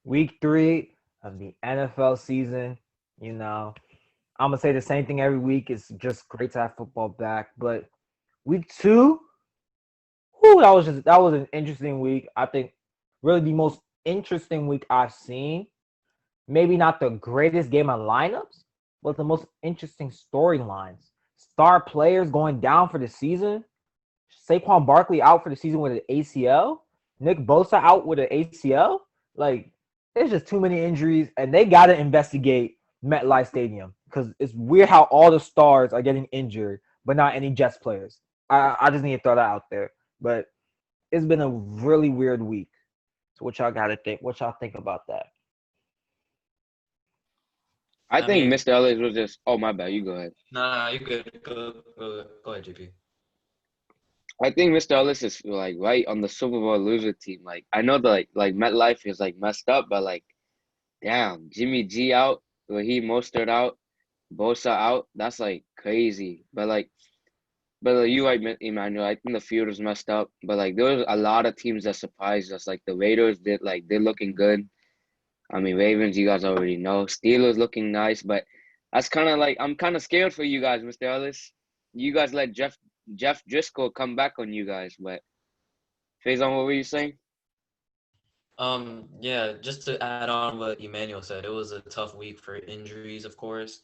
Week 3 of the NFL season. You know, I'm gonna say the same thing every week. It's just great to have football back. But week 2, whew, that was an interesting week. I think really the most interesting week I've seen. Maybe not the greatest game of lineups, but the most interesting storylines. Star players going down for the season. Saquon Barkley out for the season with an ACL. Nick Bosa out with an ACL. Like, there's just too many injuries, and they got to investigate MetLife Stadium because it's weird how all the stars are getting injured, but not any Jets players. I just need to throw that out there. But it's been a really weird week. So what y'all got to think? What y'all think about that? I I think mean, Mr. Ellis was just. Oh my bad. You go ahead. nah, you good. Go ahead, JP. I think Mr. Ellis is like right on the Super Bowl loser team. Like I know the like MetLife is like messed up, but like damn, Jimmy G out, Raheem Mostert out, Bosa out. That's like crazy. But you right, Emmanuel. I think the field is messed up. But like there was a lot of teams that surprised us. Like the Raiders did. Like they're looking good. I mean Ravens, you guys already know. Steelers looking nice, but that's kind of like I'm kind of scared for you guys, Mr. Ellis. You guys let Jeff Driscoll come back on you guys, but. Faison, what were you saying? Yeah, just to add on what Emmanuel said, it was a tough week for injuries, of course.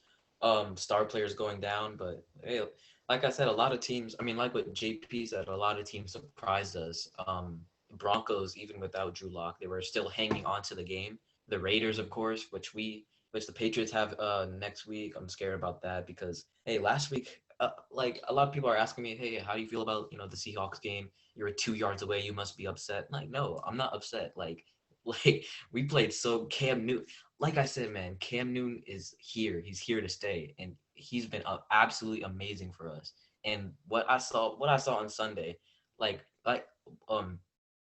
Star players going down, but hey, like I said, a lot of teams. I mean, like what JP said, a lot of teams surprised us. Broncos, even without Drew Lock, they were still hanging on to the game. The Raiders, of course, which the Patriots have next week. I'm scared about that because hey, last week, like a lot of people are asking me, hey, how do you feel about the Seahawks game? You're 2 yards away, you must be upset. Like, no, I'm not upset. Like we played so Cam Newton. Like I said, man, Cam Newton is here. He's here to stay, and he's been absolutely amazing for us. And what I saw on Sunday, like I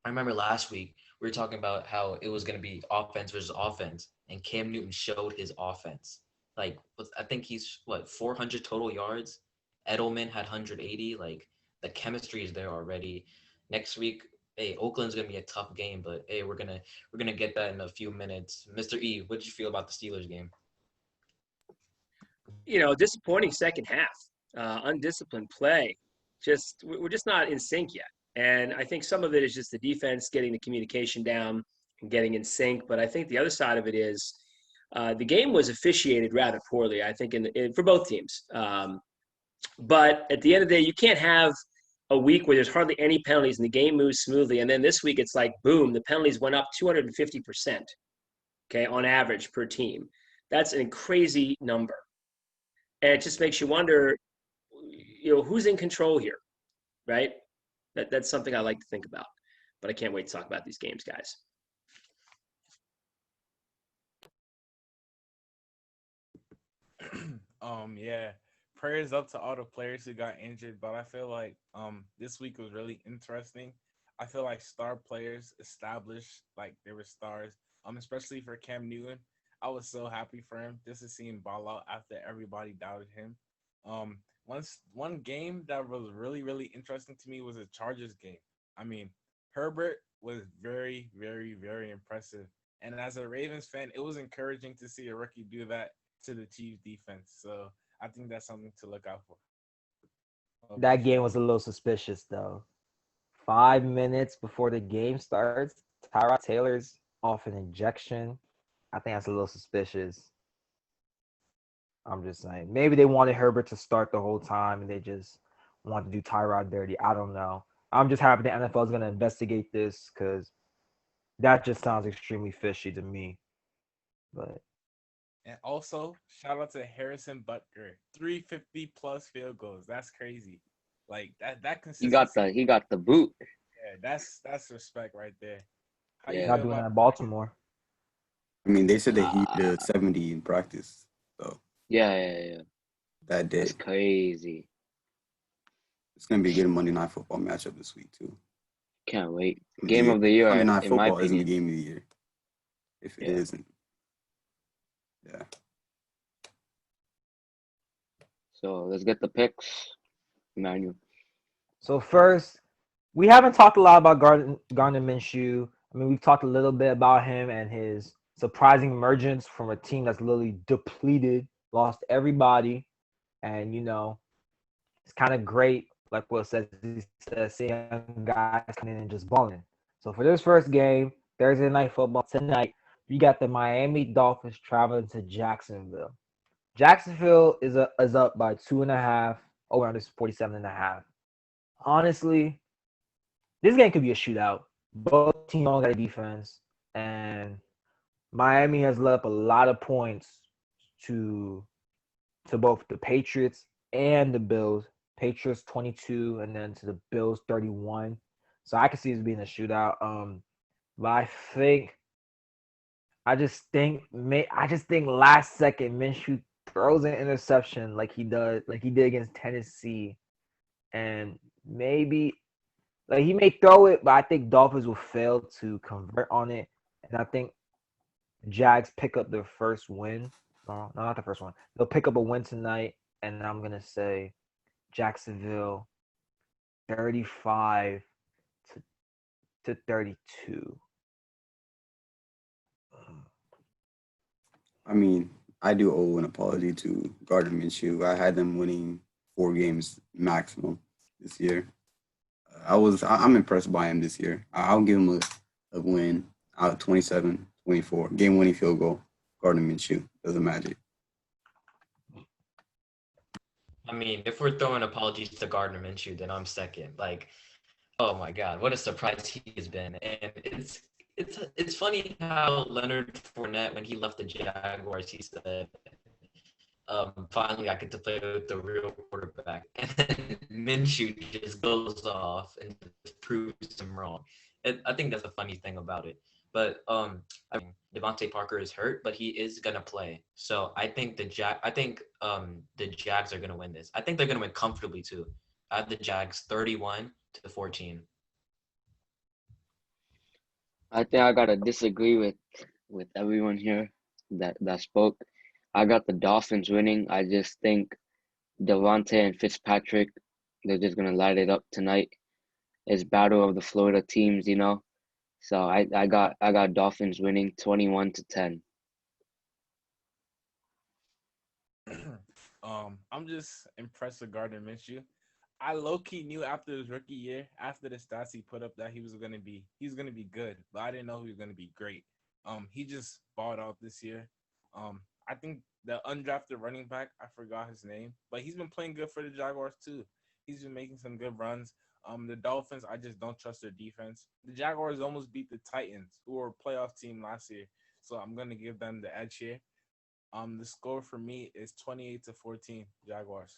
remember last week we were talking about how it was going to be offense versus offense, and Cam Newton showed his offense. I think he's 400 total yards. Edelman had 180. Like the chemistry is there already. Next week, hey, Oakland's gonna be a tough game, but hey, we're gonna get that in a few minutes. Mr. E, what did you feel about the Steelers game? Disappointing second half, undisciplined play. We're just not in sync yet. And I think some of it is just the defense getting the communication down and getting in sync. But I think the other side of it is the game was officiated rather poorly, I think, for both teams. But at the end of the day, you can't have a week where there's hardly any penalties and the game moves smoothly. And then this week, it's like, boom, the penalties went up 250%, okay, on average per team. That's a crazy number. And it just makes you wonder, who's in control here, right? That's something I like to think about. But I can't wait to talk about these games, guys. Yeah. Prayers up to all the players who got injured, but I feel like this week was really interesting. I feel like star players established like they were stars. Especially for Cam Newton. I was so happy for him just to see him ball out after everybody doubted him. One game that was really, really interesting to me was a Chargers game. I mean, Herbert was very, very, very impressive. And as a Ravens fan, it was encouraging to see a rookie do that to the Chiefs defense. So I think that's something to look out for. What That about you? game was a little suspicious though. 5 minutes before the game starts, Tyrod Taylor's off an injection. I think that's a little suspicious. I'm just saying. Maybe they wanted Herbert to start the whole time and they just want to do Tyrod dirty. I don't know. I'm just happy the NFL is going to investigate this because that just sounds extremely fishy to me. But And also, shout out to Harrison Butker. 350 plus field goals. That's crazy. Like that He got consistency. the he got the boot. Yeah, that's respect right there. How you Yeah. not feel doing that about in the Butker? Baltimore. I mean, they said that he Uh, did 70 in practice, so yeah. that That's day. crazy. It's gonna be a good Monday Night Football matchup this week too. Can't wait. I Game mean, of the Monday year, Night in my Football isn't the opinion. game of the year. If it Yeah. isn't, yeah. So let's get the picks, Emmanuel. So first, we haven't talked a lot about Gardner Minshew. I mean, we've talked a little bit about him and his surprising emergence from a team that's literally depleted, lost everybody, and it's kind of great. Like Will says, he says, seeing young guys coming in and just balling. So for this first game, Thursday night football tonight, we got the Miami Dolphins traveling to Jacksonville. Jacksonville is up by 2.5. Over under 47.5. Honestly, this game could be a shootout. Both teams don't got a defense, and Miami has let up a lot of points to both the Patriots and the Bills. Patriots 22, and then to the Bills 31. So I can see this being a shootout. But I just think last second Minshew throws an interception like he did against Tennessee, and maybe like he may throw it, but I think Dolphins will fail to convert on it, and I think Jags pick up their first win. No, not the first one. They'll pick up a win tonight, and I'm gonna say Jacksonville 35 to 32. I mean, I do owe an apology to Gardner Minshew. I had them winning 4 games maximum this year. I'm impressed by him this year. I'll give him a win out 27-24. Game winning field goal. Gardner Minshew does the magic. I mean, if we're throwing apologies to Gardner Minshew, then I'm second. Like, oh my God, what a surprise he has been. And it's funny how Leonard Fournette, when he left the Jaguars, he said, finally I get to play with the real quarterback. And then Minshew just goes off and just proves him wrong. I think that's a funny thing about it. But I mean, Devontae Parker is hurt, but he is gonna play. So I think the Jags are gonna win this. I think they're gonna win comfortably too. I have the Jags 31-14. I think I gotta disagree with everyone here that spoke. I got the Dolphins winning. I just think Devontae and Fitzpatrick, they're just gonna light it up tonight. It's battle of the Florida teams, you know. So I got Dolphins winning 21-10. I'm just impressed with Gardner Minshew. I low key knew after his rookie year, after the stats he put up, that he's gonna be good, but I didn't know he was gonna be great. He just balled out this year. I think the undrafted running back, I forgot his name, but he's been playing good for the Jaguars too. He's been making some good runs. The Dolphins, I just don't trust their defense. The Jaguars almost beat the Titans, who were a playoff team last year, so I'm gonna give them the edge here. The score for me is 28-14 Jaguars.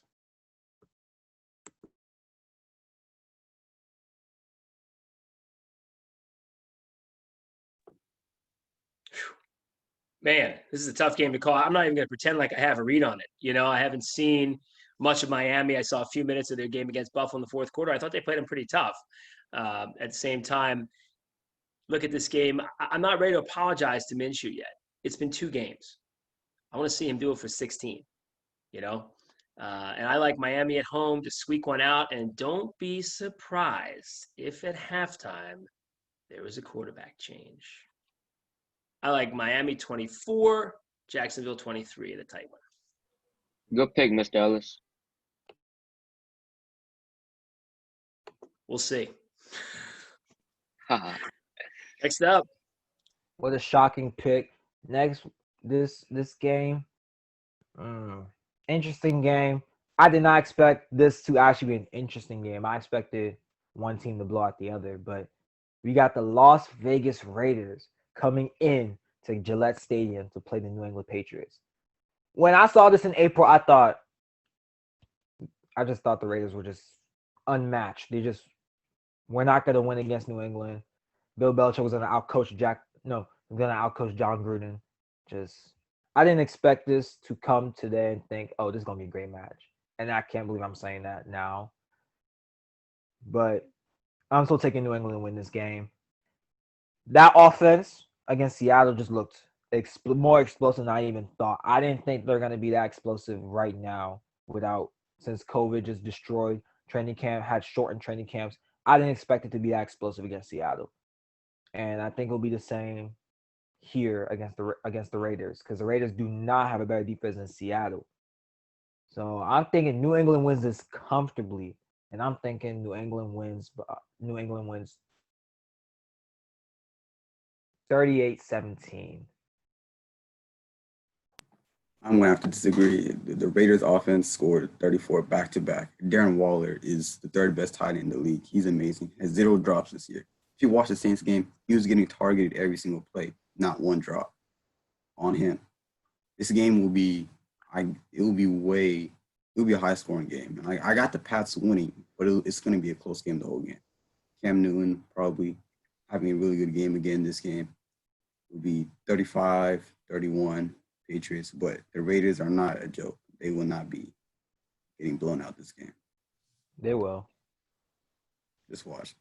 Man, this is a tough game to call. I'm not even going to pretend like I have a read on it. I haven't seen much of Miami. I saw a few minutes of their game against Buffalo in the fourth quarter. I thought they played them pretty tough. At the same time, look at this game. I'm not ready to apologize to Minshew yet. It's been 2 games. I want to see him do it for 16, you know? And I like Miami at home to squeak one out. And don't be surprised if at halftime there was a quarterback change. I like Miami 24, Jacksonville 23 in the tight one. Good pick, Mr. Ellis. We'll see. Haha. Next up. What a shocking pick. Next, this game, interesting game. I did not expect this to actually be an interesting game. I expected one team to blow out the other, but we got the Las Vegas Raiders coming in to Gillette Stadium to play the New England Patriots. When I saw this in April, I just thought the Raiders were just unmatched. We're not going to win against New England. Bill Belichick was going to outcoach John Gruden. I didn't expect this to come today and think, oh, this is going to be a great match. And I can't believe I'm saying that now. But I'm still taking New England to win this game. That offense against Seattle just looked more explosive than I even thought. I didn't think they're going to be that explosive right now since COVID just destroyed training camp, had shortened training camps. I didn't expect it to be that explosive against Seattle. and I think it'll be the same here against the Raiders because the Raiders do not have a better defense than Seattle. So I'm thinking New England wins this comfortably, and I'm thinking New England wins 38-17. I'm gonna have to disagree. The Raiders offense scored 34 back to back. Darren Waller is the third best tight end in the league. He's amazing. Has 0 drops this year. If you watch the Saints game, he was getting targeted every single play, not one drop on him. This game will be, it will be it will be a high scoring game. And I got the Pats winning, but it's going to be a close game the whole game. Cam Newton probably having a really good game again this game. It will be 35-31 Patriots, but the Raiders are not a joke. They will not be getting blown out this game. They will. Just watch.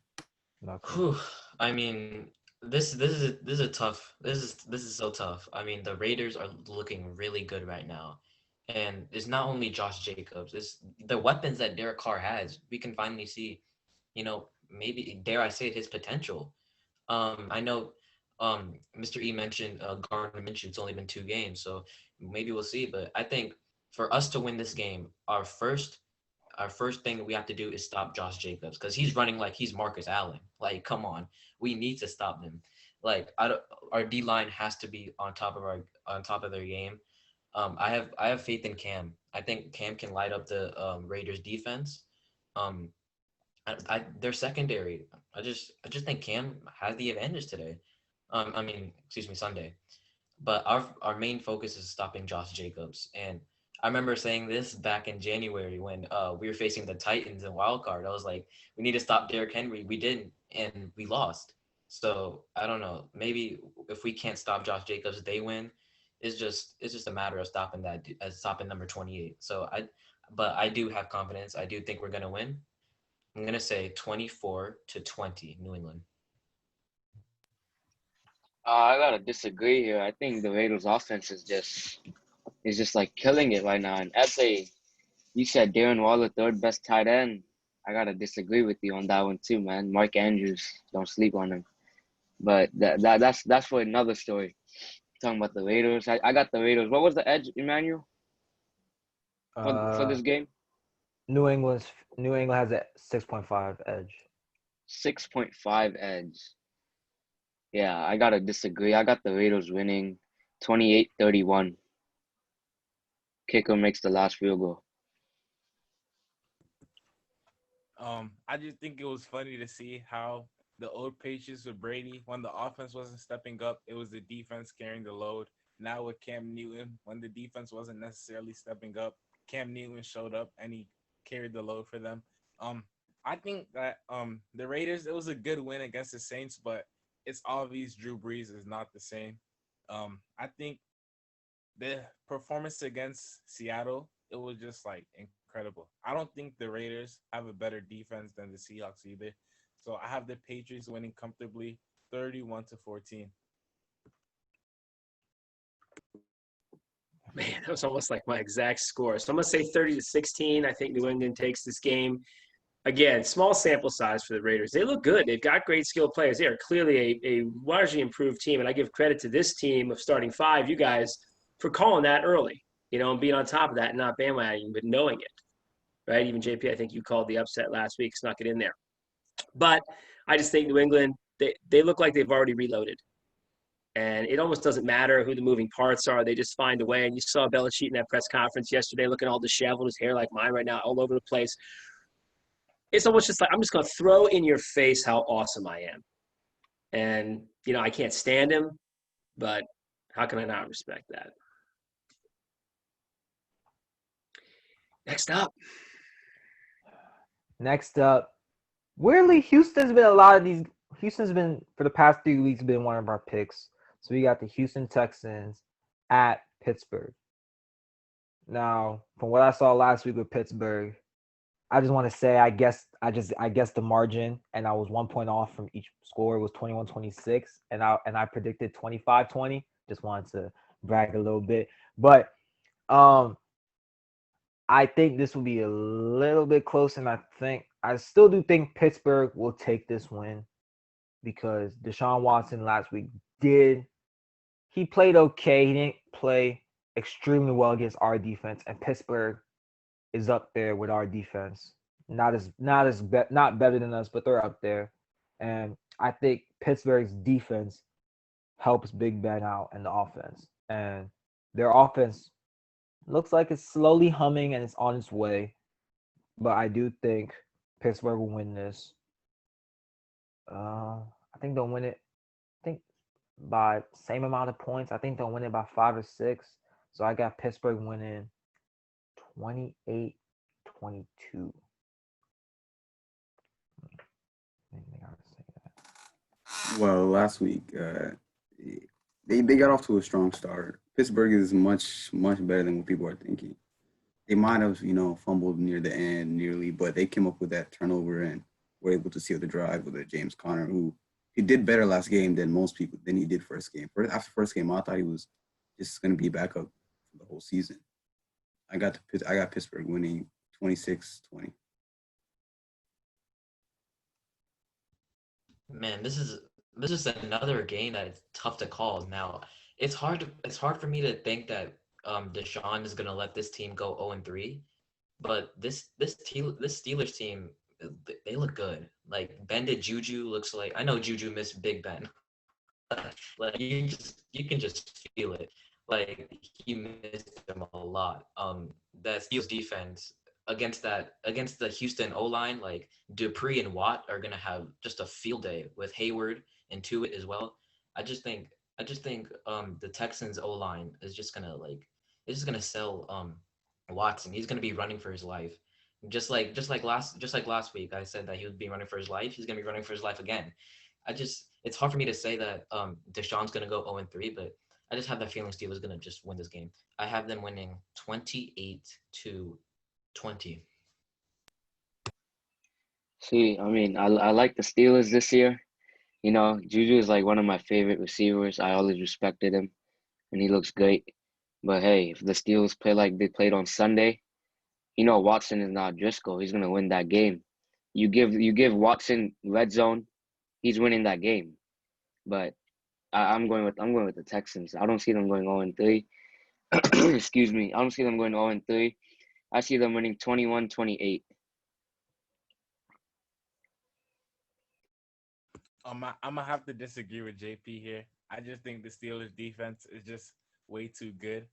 Nothing. Whew. I mean, this is a tough. This is so tough. I mean, the Raiders are looking really good right now, and it's not only Josh Jacobs. It's the weapons that Derek Carr has. We can finally see, maybe dare I say it, his potential. I know, Mr. E mentioned Gardner Minshew. It's only been 2 games, so maybe we'll see. But I think for us to win this game, our first thing we have to do is stop Josh Jacobs because he's running like he's Marcus Allen. Like, come on, we need to stop him. Like, our D line has to be on top of their game. I have faith in Cam. I think Cam can light up the Raiders defense. Um, their secondary. I just think Cam has the advantage today. I mean, excuse me, Sunday. But our main focus is stopping Josh Jacobs. And I remember saying this back in January when we were facing the Titans in wild card. I was like, we need to stop Derrick Henry. We didn't, and we lost. So I don't know. Maybe if we can't stop Josh Jacobs, they win. It's just a matter of stopping number 28. But I do have confidence. I do think we're gonna win. I'm gonna say 24-20, New England. I gotta disagree here. I think the Raiders' offense is just like killing it right now. And you said Darren Waller, third best tight end. I gotta disagree with you on that one too, man. Mark Andrews, don't sleep on him. But that's for another story. Talking about the Raiders, I got the Raiders. What was the edge, Emmanuel, for Uh, this game? New England's New England has a 6.5 edge. 6.5 edge. Yeah, I gotta disagree. I got the Raiders winning 28-31. Kicker makes the last field goal. I just think it was funny to see how the old Patriots with Brady, when the offense wasn't stepping up, it was the defense carrying the load. Now with Cam Newton, when the defense wasn't necessarily stepping up, Cam Newton showed up and he carried the load for them. Um, I think that the Raiders, it was a good win against the Saints, but it's obvious Drew Brees is not the same. I think the performance against Seattle, it was just like incredible. I don't think the Raiders have a better defense than the Seahawks either. So I have the Patriots winning comfortably 31-14. Man, that was almost like my exact score. So I'm going to say 30-16. I think New England takes this game. Again, small sample size for the Raiders. They look good. They've got great skilled players. They are clearly a largely improved team. And I give credit to this team of starting five, you guys, for calling that early, and being on top of that and not bandwagoning, but knowing it, right? Even JP, I think you called the upset last week, snuck it in there. But I just think New England, they look like they've already reloaded. And it almost doesn't matter who the moving parts are. They just find a way. And you saw Belichick in that press conference yesterday looking all disheveled, his hair like mine right now, all over the place. It's almost just like, I'm just going to throw in your face how awesome I am. And, I can't stand him, but how can I not respect that? Next up. Next up, weirdly, Houston's been for the past 3 weeks been one of our picks. So we got the Houston Texans at Pittsburgh. Now, from what I saw last week with Pittsburgh, I just want to say I guess the margin, and I was 1 point off from each score. It was 21-26, and I predicted 25-20. Just wanted to brag a little bit. But I think this will be a little bit close, and I still do think Pittsburgh will take this win because Deshaun Watson last week he played okay. He didn't play extremely well against our defense, and Pittsburgh is up there with our defense. Not better than us, but they're up there. And I think Pittsburgh's defense helps Big Ben out in the offense. And their offense looks like it's slowly humming and it's on its way. But I do think Pittsburgh will win this. I think they'll win it. I think by same amount of points. I think they'll win it by 5 or 6. So I got Pittsburgh winning 28-22. Anything I would say that. Well, last week, they got off to a strong start. Pittsburgh is much better than what people are thinking. They might have fumbled near the end nearly, but they came up with that turnover and were able to seal the drive with a James Conner, who he did better last game than he did first game. After first game, I thought he was just going to be back up for the whole season. I got Pittsburgh winning 26-20. Man, this is another game that is tough to call now. It's hard for me to think that Deshaun is gonna let this team go 0-3, but this Steelers team, they look good. Like Bended Juju looks like, I know Juju missed Big Ben. Like you can just feel it. Like he missed him a lot. That Steelers defense against the Houston O-line, like Dupree and Watt are gonna have just a field day with Hayward and Tuitt as well. I just think the Texans O-line is just gonna sell Watson. He's gonna be running for his life. Just like last week, I said that he would be running for his life. He's gonna be running for his life again. It's hard for me to say that Deshaun's gonna go 0-3, but I just have that feeling Steelers gonna just win this game. I have them winning 28-20. See, I mean, I like the Steelers this year. Juju is like one of my favorite receivers. I always respected him, and he looks great. But hey, if the Steelers play like they played on Sunday, Watson is not Driscoll. He's gonna win that game. You give Watson red zone, he's winning that game. But I'm going with the Texans. I don't see them going 0-3. Excuse me. I don't see them going 0-3. I see them winning 21-28. I'm gonna have to disagree with JP here. I just think the Steelers defense is just way too good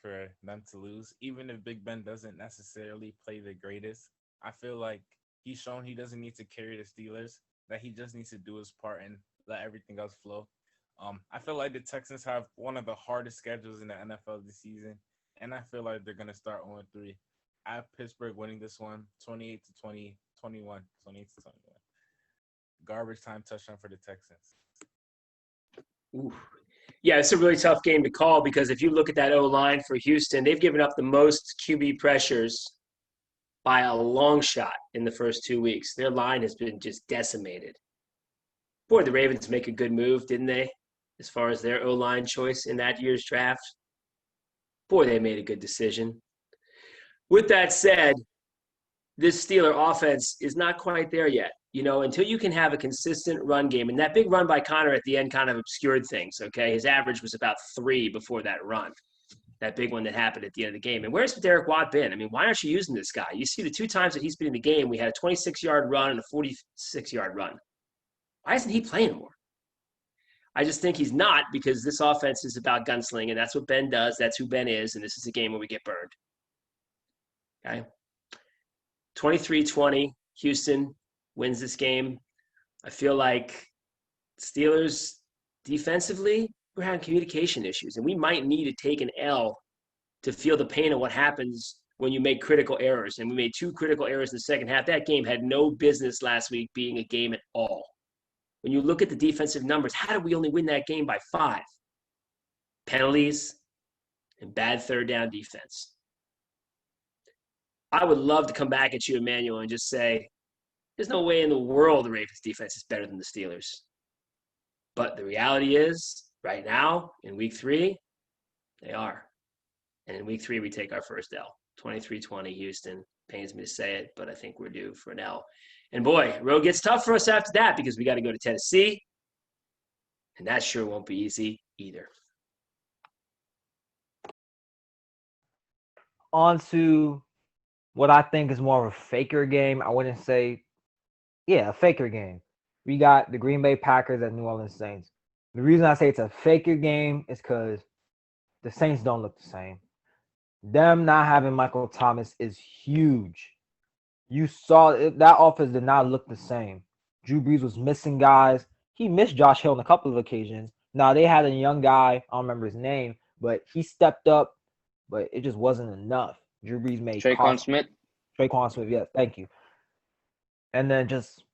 for them to lose. Even if Big Ben doesn't necessarily play the greatest, I feel like he's shown he doesn't need to carry the Steelers, that he just needs to do his part and let everything else flow. I feel like the Texans have one of the hardest schedules in the NFL this season, and I feel like they're going to start 0-3. I have Pittsburgh winning this one 28-20, 21, 28-21. Garbage time touchdown for the Texans. Ooh. Yeah, it's a really tough game to call because if you look at that O-line for Houston, they've given up the most QB pressures by a long shot in the first 2 weeks. Their line has been just decimated. Boy, the Ravens make a good move, didn't they? As far as their O-line choice in that year's draft. Boy, they made a good decision. With that said, this Steeler offense is not quite there yet. Until you can have a consistent run game, and that big run by Conner at the end kind of obscured things, okay? His average was about 3 before that run, that big one that happened at the end of the game. And where's Derek Watt been? I mean, why aren't you using this guy? You see the 2 times that he's been in the game, we had a 26-yard run and a 46-yard run. Why isn't he playing more? I just think he's not, because this offense is about gunslinging. That's what Ben does. That's who Ben is, and this is a game where we get burned. Okay? 23-20, Houston wins this game. I feel like Steelers defensively, we're having communication issues, and we might need to take an L to feel the pain of what happens when you make critical errors. And we made 2 critical errors in the second half. That game had no business last week being a game at all. When you look at the defensive numbers, how did we only win that game by 5? Penalties and bad third down defense. I would love to come back at you, Emmanuel, and just say, there's no way in the world the Ravens defense is better than the Steelers. But the reality is, right now, in week 3, they are. And in week 3, we take our first L. 23-20 Houston. Pains me to say it, but I think we're due for an L. And boy, road gets tough for us after that because we got to go to Tennessee. And that sure won't be easy either. On to what I think is more of a faker game. I wouldn't say, yeah, a faker game. We got the Green Bay Packers at New Orleans Saints. The reason I say it's a faker game is because the Saints don't look the same. Them not having Michael Thomas is huge. You saw it, that offense did not look the same. Drew Brees was missing guys. He missed Josh Hill on a couple of occasions. Now they had a young guy, I don't remember his name, but he stepped up, but it just wasn't enough. Drew Brees made Traquan cost. Smith. Traquan Smith, yes, thank you. And then just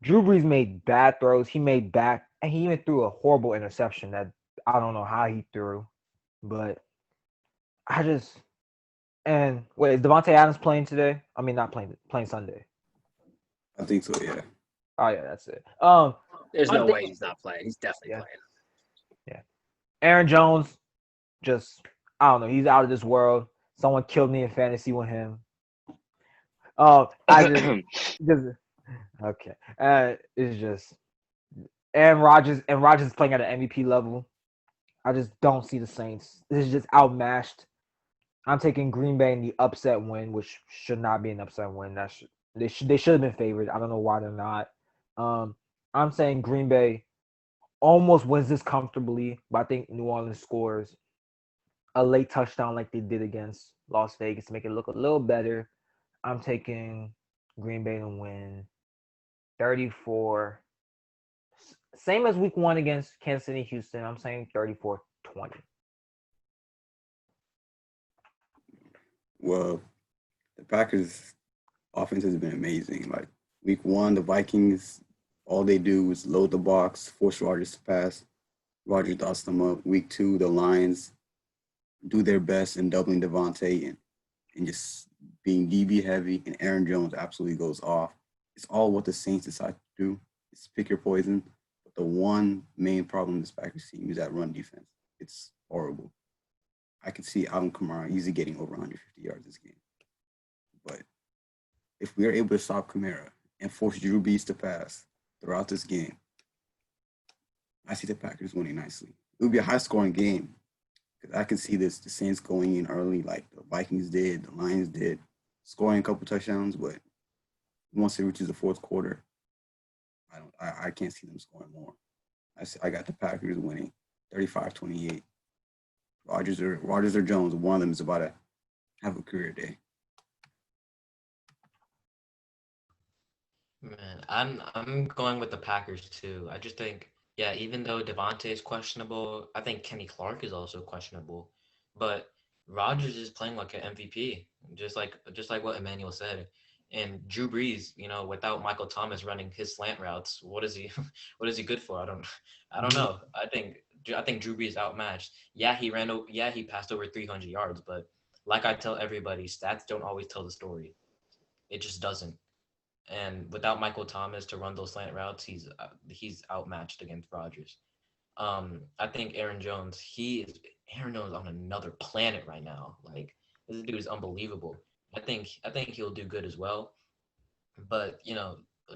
Drew Brees made bad throws. He made back, and he even threw a horrible interception that I don't know how he threw, but I just and wait, is Devontae Adams playing today? I mean, not playing Sunday. I think so. Yeah. Oh yeah, that's it. There's I'm no way thinking, he's not playing. He's definitely yeah, playing. yeah. Aaron Jones, just I don't know. He's out of this world. Someone killed me in fantasy with him. I just okay. It's just and Rodgers is playing at an MVP level. I just don't see the Saints. This is just outmatched. I'm taking Green Bay in the upset win, which should not be an upset win. They should have been favored. I don't know why they're not. Um, I'm saying Green Bay almost wins this comfortably, but I think New Orleans scores a late touchdown like they did against Las Vegas to make it look a little better. I'm taking Green Bay to win 34. Same as week 1 against Kansas City, Houston. I'm saying 34-20. Well, the Packers' offense has been amazing. Like week one, the Vikings, all they do is load the box, force Rodgers to pass. Rodgers dots them up. Week two, the Lions do their best in doubling Devontae and just being DB heavy, and Aaron Jones absolutely goes off. It's all what the Saints decide to do. It's pick your poison. But the one main problem this Packers team is that run defense. It's horrible. I could see Alvin Kamara easily getting over 150 yards this game. But if we are able to stop Kamara and force Drew Brees to pass throughout this game, I see the Packers winning nicely. It would be a high scoring game because I can see the Saints going in early like the Vikings did, the Lions did, scoring a couple touchdowns, but once it reaches the fourth quarter, I can't see them scoring more. I got the Packers winning 35-28. Rodgers or Jones, one of them is about to have a career day. Man, I'm going with the Packers too. I just think, yeah, even though Devontae is questionable, I think Kenny Clark is also questionable. But Rodgers is playing like an MVP, just like what Emmanuel said. And Drew Brees, without Michael Thomas running his slant routes, what is he what is he good for? I don't Mhm. know. I think Drew Brees outmatched. Yeah, he passed over 300 yards, but like I tell everybody, stats don't always tell the story. It just doesn't. And without Michael Thomas to run those slant routes, he's outmatched against Rodgers. I think Aaron Jones on another planet right now. Like this dude is unbelievable. I think he'll do good as well. But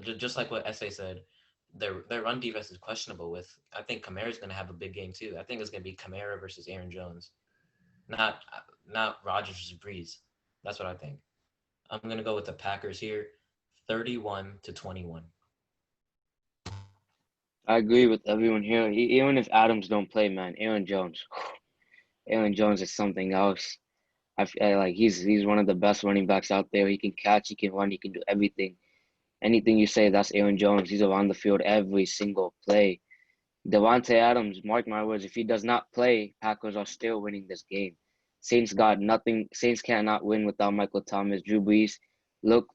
just like what SA said, their run defense is questionable. With I think Kamara's going to have a big game too. I think it's going to be Kamara versus Aaron Jones, not not Rodgers versus Breeze. That's what I think. I'm going to go with the Packers here, 31-21. I agree with everyone here. Even if Adams don't play, man, Aaron Jones. Aaron Jones is something else. I feel like he's one of the best running backs out there. He can catch, he can run, he can do everything. Anything you say, that's Aaron Jones. He's around the field every single play. Devontae Adams, mark my words, if he does not play, Packers are still winning this game. Saints got nothing. Saints cannot win without Michael Thomas, Drew Brees. Look,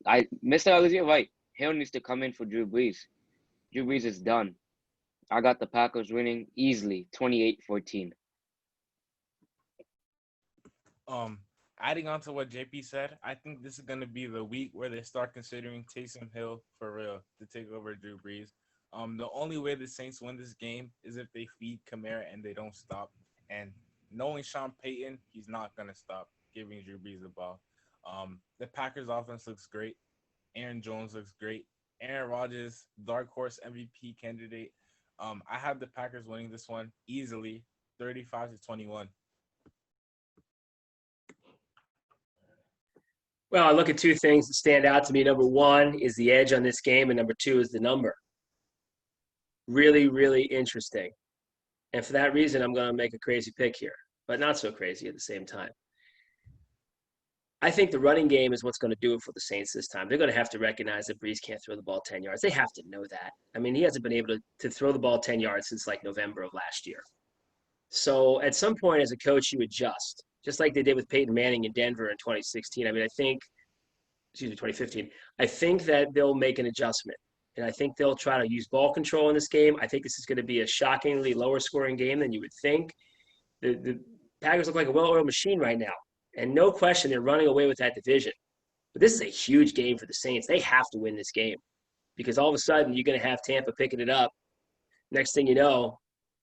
Mr. Ellis, you're right. Hill needs to come in for Drew Brees. Drew Brees is done. I got the Packers winning easily, 28-14. Um, Adding on to what JP said, I think this is gonna be the week where they start considering Taysom Hill for real to take over Drew Brees. The only way the Saints win this game is if they feed Kamara and they don't stop. And knowing Sean Payton, he's not gonna stop giving Drew Brees the ball. The Packers offense looks great. Aaron Jones looks great. Aaron Rodgers, dark horse MVP candidate. I have the Packers winning this one easily, 35-21. Well, I look at two things that stand out to me. Number one is the edge on this game, and number two is the number. Really, really interesting. And for that reason, I'm going to make a crazy pick here, but not so crazy at the same time. I think the running game is what's going to do it for the Saints this time. They're going to have to recognize that Breeze can't throw the ball 10 yards. They have to know that. I mean, he hasn't been able to throw the ball 10 yards since like November of last year. So at some point as a coach, you adjust, just like they did with Peyton Manning in Denver in 2016. I mean, 2015. I think that they'll make an adjustment. And I think they'll try to use ball control in this game. I think this is going to be a shockingly lower scoring game than you would think. The Packers look like a well-oiled machine right now. And no question, they're running away with that division. But this is a huge game for the Saints. They have to win this game because all of a sudden you're going to have Tampa picking it up. Next thing you know,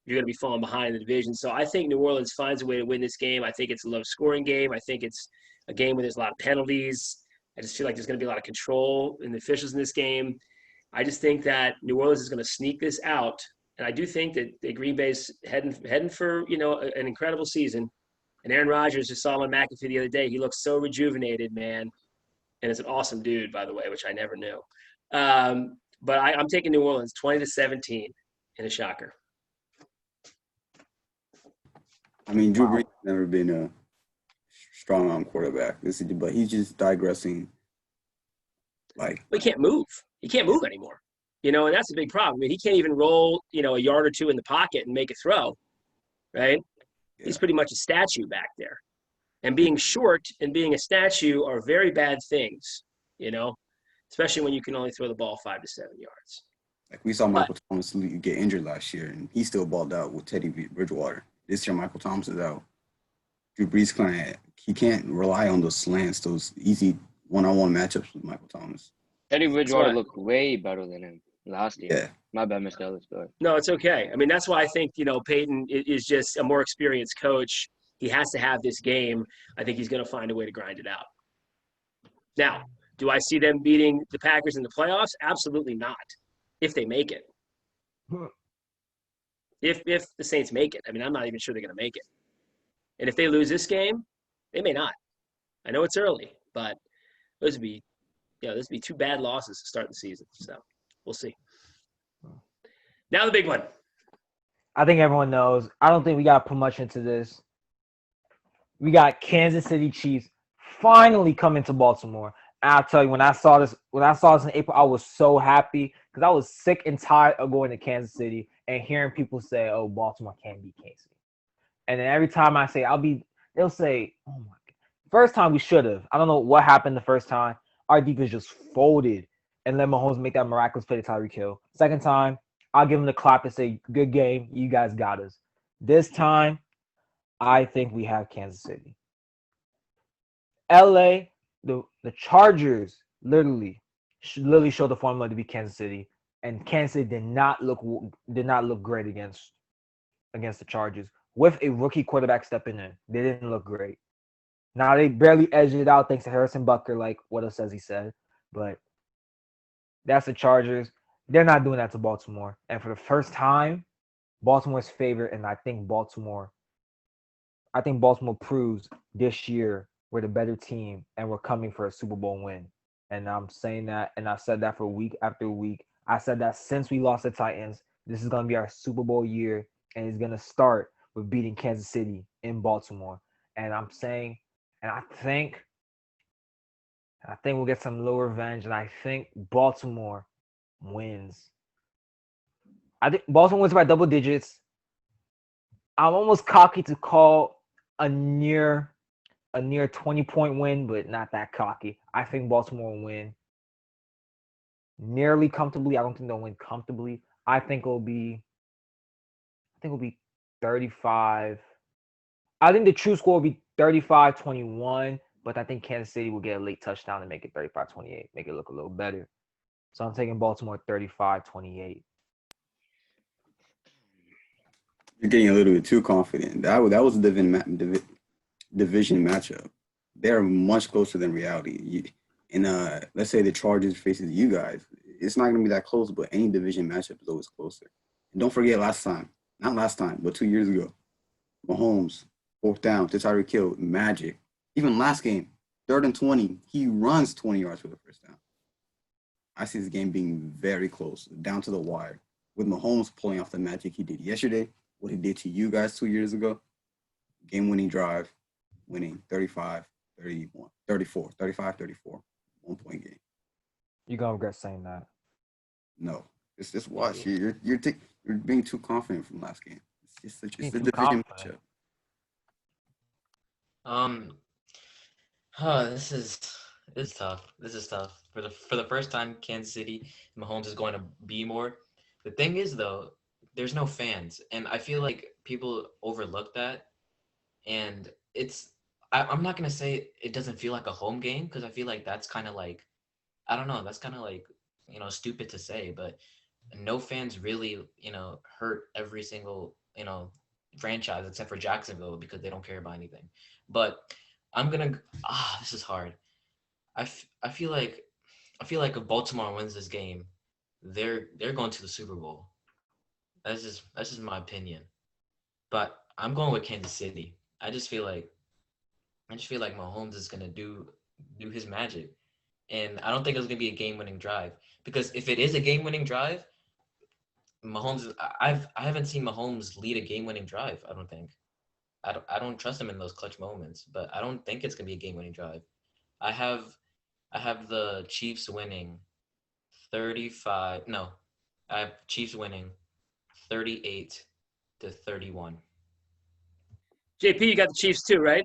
you're going to be falling behind in the division. So I think New Orleans finds a way to win this game. I think it's a low-scoring game. I think it's a game where there's a lot of penalties. I just feel like there's going to be a lot of control in the officials in this game. I just think that New Orleans is going to sneak this out. And I do think that Green Bay's heading for, an incredible season. And Aaron Rodgers, just saw him on McAfee the other day. He looks so rejuvenated, man. And it's an awesome dude, by the way, which I never knew. But I'm taking New Orleans 20-17 in a shocker. I mean, Drew Brees has never been a strong arm quarterback. But he's just digressing. He can't move. He can't move anymore. And that's a big problem. I mean, he can't even roll, a yard or two in the pocket and make a throw, right? Yeah. He's pretty much a statue back there. And being short and being a statue are very bad things, especially when you can only throw the ball 5 to 7 yards. Like we saw Michael Thomas get injured last year, and he still balled out with Teddy Bridgewater. This year, Michael Thomas is out. Drew Brees he can't rely on those slants, those easy one-on-one matchups with Michael Thomas. Teddy Bridgewater looked way better than him last year. Yeah. My bad, Mr. Ellis. Go ahead. No, it's okay. I mean, that's why I think, Peyton is just a more experienced coach. He has to have this game. I think he's going to find a way to grind it out. Now, do I see them beating the Packers in the playoffs? Absolutely not, if they make it. If the Saints make it. I mean, I'm not even sure they're going to make it. And if they lose this game, they may not. I know it's early, but those would be 2 bad losses to start the season. So we'll see. Now the big one. I think everyone knows. I don't think we got to put much into this. We got Kansas City Chiefs finally coming to Baltimore. And I'll tell you, when I saw this in April, I was so happy because I was sick and tired of going to Kansas City and hearing people say, "Oh, Baltimore can't beat Kansas City." And then every time I say they'll say, "Oh my God." First time we should have. I don't know what happened the first time. Our defense just folded and let Mahomes make that miraculous play to Tyreek Hill. Second time, I'll give him the clap and say, "Good game. You guys got us." This time, I think we have Kansas City. LA, the Chargers literally showed the formula to beat Kansas City, and Kansas City did not look great against the Chargers with a rookie quarterback stepping in. They didn't look great. Now they barely edged it out thanks to Harrison Butker, like what else says he said, but that's the Chargers. They're not doing that to Baltimore, and for the first time, Baltimore's favorite, and I think Baltimore proves this year we're the better team and we're coming for a Super Bowl win. And I'm saying that, and I've said that for week after week. I said that since we lost the Titans, this is going to be our Super Bowl year, and it's going to start with beating Kansas City in Baltimore. And I'm saying, and I think we'll get some little revenge, and I think Baltimore wins. I think Baltimore wins by double digits. I'm almost cocky to call a near 20-point win, but not that cocky. I think Baltimore will win nearly comfortably. I don't think they'll win comfortably. I think it'll be 35. I think the true score will be 35-21, but I think Kansas City will get a late touchdown and make it 35-28, make it look a little better. So I'm taking Baltimore 35-28. You're getting a little bit too confident. That was a division matchup. They're much closer than reality. Let's say the Chargers faces you guys. It's not going to be that close, but any division matchup is always closer. And don't forget not last time, but 2 years ago, Mahomes, fourth down to Tyreek Hill, magic. Even last game, 3rd and 20, he runs 20 yards for the first down. I see this game being very close, down to the wire, with Mahomes pulling off the magic he did yesterday, what he did to you guys 2 years ago. Game-winning drive, winning 35, 31, 34, 35, 34, 1-point game. You're gonna regret saying that. No, it's just watch. You're being too confident from last game. It's a Too division confident. matchup. Um, this is tough. This is tough. For the first time, Kansas City, Mahomes is going to be more. The thing is though, there's no fans, and I feel like people overlook that. And I'm not gonna say it doesn't feel like a home game because I feel like that's kind of like I don't know. That's kind of like stupid to say, but no fans really hurt every single franchise except for Jacksonville because they don't care about anything. But I'm gonna this is hard. I feel like if Baltimore wins this game, they're going to the Super Bowl. That's just my opinion. But I'm going with Kansas City. I just feel like Mahomes is gonna do his magic, and I don't think it's gonna be a game-winning drive because if it is a game-winning drive, I haven't seen Mahomes lead a game-winning drive. I don't think. I don't trust him in those clutch moments, but I don't think it's gonna be a game-winning drive. I have I have the Chiefs winning 35. No, I have Chiefs winning 38-31. JP, you got the Chiefs too, right?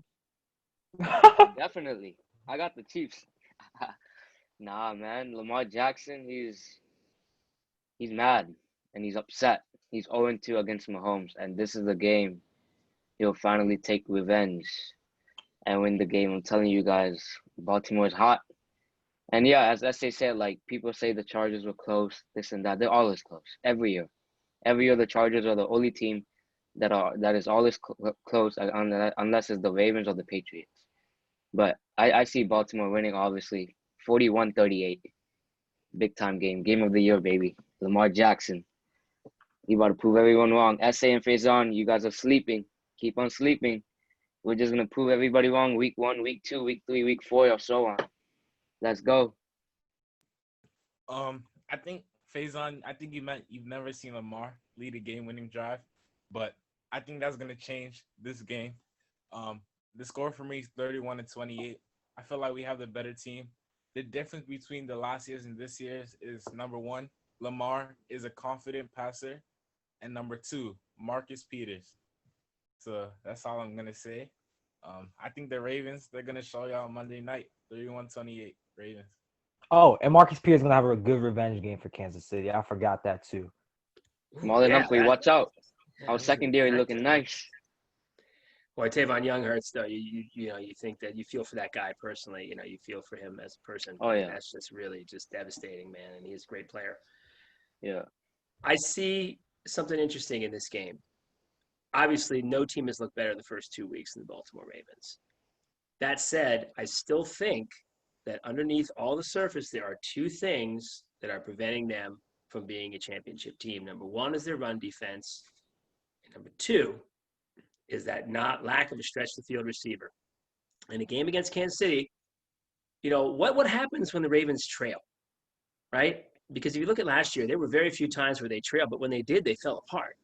Definitely. I got the Chiefs. Nah, man. Lamar Jackson, he's mad and he's upset. He's 0-2 against Mahomes, and this is the game he'll finally take revenge and win the game. I'm telling you guys, Baltimore's hot. And yeah, as SA said, like people say the Chargers were close, this and that. They're always close every year. Every year, the Chargers are the only team that is always close, unless it's the Ravens or the Patriots. But I see Baltimore winning, obviously, 41-38. Big time game of the year, baby. Lamar Jackson. He about to prove everyone wrong. SA and Faison, you guys are sleeping. Keep on sleeping. We're just gonna prove everybody wrong. Week 1, week 2, week 3, week 4, or so on. Let's go. I think Faison, I think you've never seen Lamar lead a game-winning drive, but I think that's gonna change this game. The score for me is 31-28. I feel like we have the better team. The difference between the last year's and this year's is number one, Lamar is a confident passer, and number two, Marcus Peters. So that's all I'm gonna say. I think the Ravens, they're gonna show y'all Monday night, 31-28 Ravens. Oh, and Marcus Peters is gonna have a good revenge game for Kansas City. I forgot that too. Marlon Humphrey, watch out. Our secondary that, looking nice. Boy, Tavon Young hurts though. You think that you feel for that guy personally. You feel for him as a person. Oh, yeah. That's just really just devastating, man. And he's a great player. Yeah. I see something interesting in this game. Obviously, no team has looked better the first 2 weeks than the Baltimore Ravens. That said, I still think that underneath all the surface, there are two things that are preventing them from being a championship team. Number one is their run defense. And number two is that not lack of a stretch the field receiver. In a game against Kansas City, what happens when the Ravens trail, right? Because if you look at last year, there were very few times where they trailed, but when they did, they fell apart.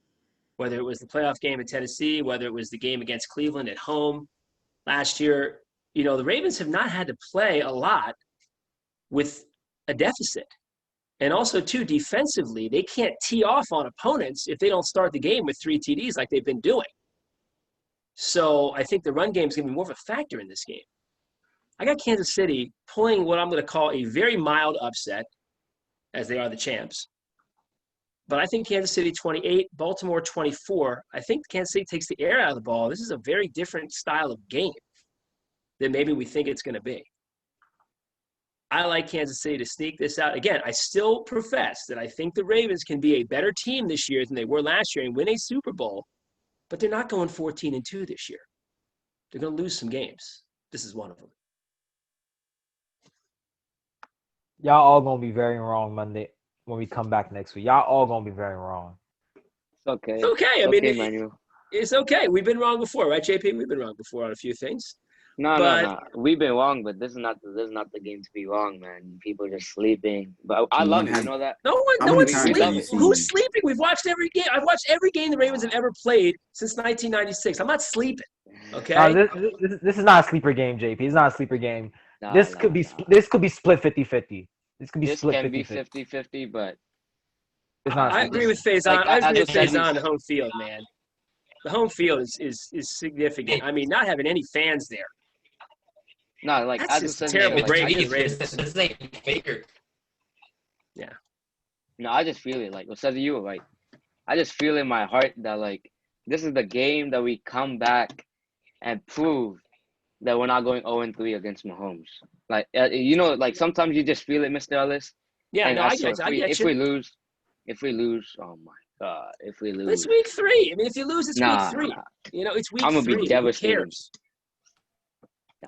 Whether it was the playoff game at Tennessee, whether it was the game against Cleveland at home last year, the Ravens have not had to play a lot with a deficit. And also, too, defensively, they can't tee off on opponents if they don't start the game with 3 TDs like they've been doing. So I think the run game is going to be more of a factor in this game. I got Kansas City pulling what I'm going to call a very mild upset, as they are the champs. But I think Kansas City 28, Baltimore 24. I think Kansas City takes the air out of the ball. This is a very different style of game than maybe we think it's going to be. I like Kansas City to sneak this out. Again, I still profess that I think the Ravens can be a better team this year than they were last year and win a Super Bowl, but they're not going 14-2 this year. They're going to lose some games. This is one of them. Y'all all gonna be very wrong Monday when we come back next week. Y'all all gonna be very wrong. okay. It's okay. I It's mean, okay, Manuel. it's okay. We've been wrong before, right, JP? We've been wrong before on a few things. No, But We've been wrong, but this is not the game to be wrong, man. People just sleeping. But I I mean, love it. You know that? no How no many one's times We have love you sleeping. it. Who's seen? sleeping? We've watched every game. I've watched every game the Ravens have ever played since 1996. I'm not sleeping. Okay. This is not a sleeper game, JP. It's not a sleeper game. Nah, This nah, could be nah. this could be split 50-50. This could be This split can be 50-50. 50-50, but It's not a I sleeper agree game. with Faison. like I agree as I with said, Faison on the home field, man. The home field is significant. I mean, not having any fans there. no, like That's as I just a said, terrible man, like, break I for the just Ravens. This ain't Faker. no, I just feel it. Like what said you, like I just feel in my heart that like this is the game that we come back and prove that we're not going 0-3 against Mahomes. Like like sometimes you just feel it, Mr. Ellis. Yeah, And no, I I swear, get, I get if you. we lose, oh my God, if we lose, It's week 3. I mean, if you lose, it's week nah, 3. nah, It's week I'm gonna be 3. Who devastated. cares?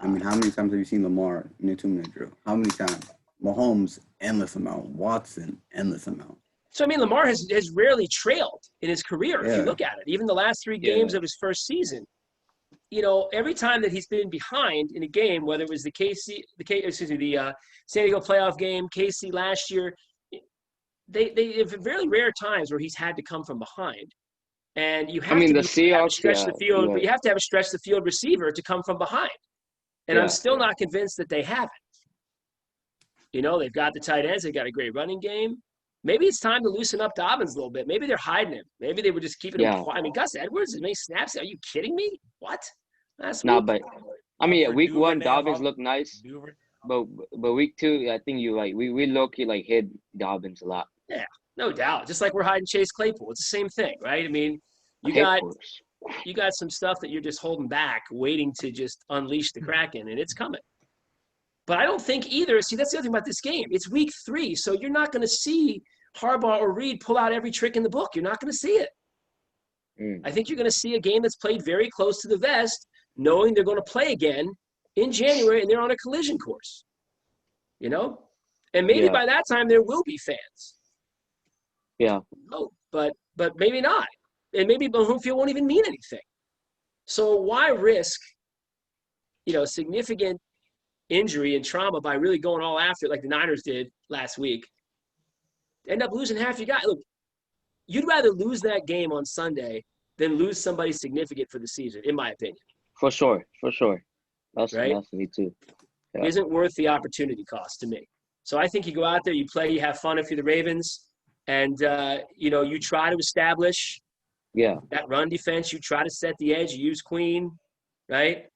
I mean, how many times have you seen Lamar in a 2-minute drill? How many times? Mahomes, endless amount. Watson, endless amount. So, I mean, Lamar has rarely trailed in his career, if you Yeah. Mm. look at it. Even the last 3 games of his first season, every time that he's been behind in a game, whether it was the San Diego playoff game, KC last year, they have very rare times where he's had to come from behind. And you I have mean, to the be able to have a Seahawks, stretch yeah, the field, you're but right. you have to have a stretch the field receiver to come from behind. And I'm Yeah. still not convinced that they have it. They've got the tight ends, they've got a great running game. Maybe it's time to loosen up Dobbins a little bit. Maybe they're hiding him. Maybe they were just keeping him Yeah. quiet. I mean, Gus Edwards, as many snaps. Are you kidding me? What? Last Nah, week? but I mean, yeah, For week 1 Duvernay, Dobbins looked nice, but week 2, I think you like we low key like hit Dobbins a lot. Yeah, no doubt. Just like we're hiding Chase Claypool. It's the same thing, right? I mean, you Hey, got course. some stuff that you're just holding back, waiting to just unleash the Kraken, and it's coming. But I don't think either. See, that's the other thing about this game. It's week 3, so you're not going to see Harbaugh or Reed pull out every trick in the book. You're not going to see it. I think you're going to see a game that's played very close to the vest, knowing they're going to play again in January, and they're on a collision course. And maybe Yeah. by that time there will be fans. Yeah. No, but maybe not. And maybe home field won't even mean anything. So why risk, significant injury and trauma by really going all after it like the Niners did last week? End up losing half your guys. Look, you'd rather lose that game on Sunday than lose somebody significant for the season, in my opinion. For sure. That's Right? me too. Yeah. Isn't worth the opportunity cost to me. So I think you go out there, you play, you have fun if you're the Ravens, and you try to establish that run defense. You try to set the edge. You use Queen, right?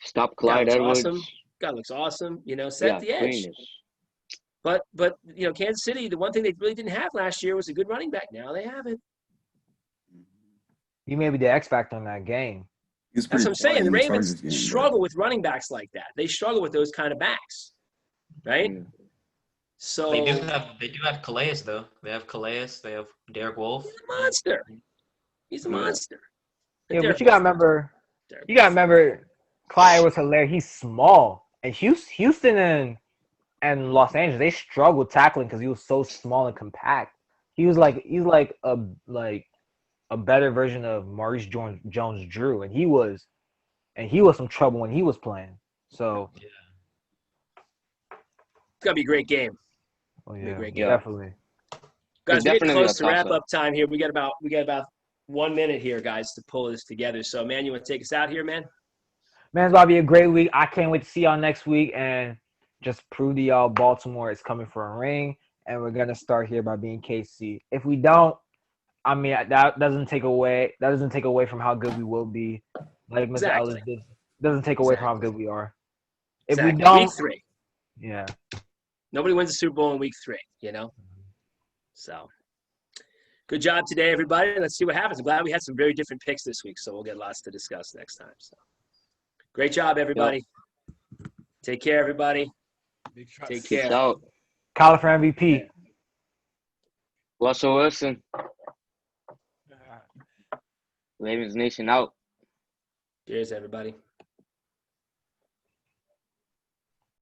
Stop Clyde Edwards. Awesome. God looks awesome. Set the edge. Queen is. But Kansas City, the one thing they really didn't have last year was a good running back. Now they have it. You may be the X factor in that game. That's what I'm saying. The Ravens struggle with running backs like that. They struggle with those kind of backs, right? Mm. So They do have Calais though. They have Calais. They have Derek Wolf. he's a monster. He's a monster. Yeah, but you gotta remember, Clyde was hilarious. He's small, and Houston and Los Angeles, they struggled tackling because he was so small and compact. He's like a better version of Maurice Jones-Drew, and he was some trouble when he was playing. So Yeah. It's gonna be a great game. oh yeah, great game. definitely. Guys, we're getting definitely close a to wrap toss-up. up time here. We got about 1 minute here, guys, to pull this together. So, man, you want to take us out here, man? Man, it's about to be a great week. I can't wait to see y'all next week and just prove to y'all Baltimore is coming for a ring, and we're gonna start here by being KC. If we don't, I mean that doesn't take away from how good we will be. Like Mr. Exactly. Ellis did, doesn't take away from how good we are. If Exactly. we don't, Week 3. yeah. Nobody wins the Super Bowl in week 3, So, good job today, everybody. Let's see what happens. I'm glad we had some very different picks this week, so we'll get lots to discuss next time. So, great job, everybody. Take care, everybody. Take Peace care. out. Collar for MVP. Russell Wilson. Ravens Nation out. Cheers, everybody.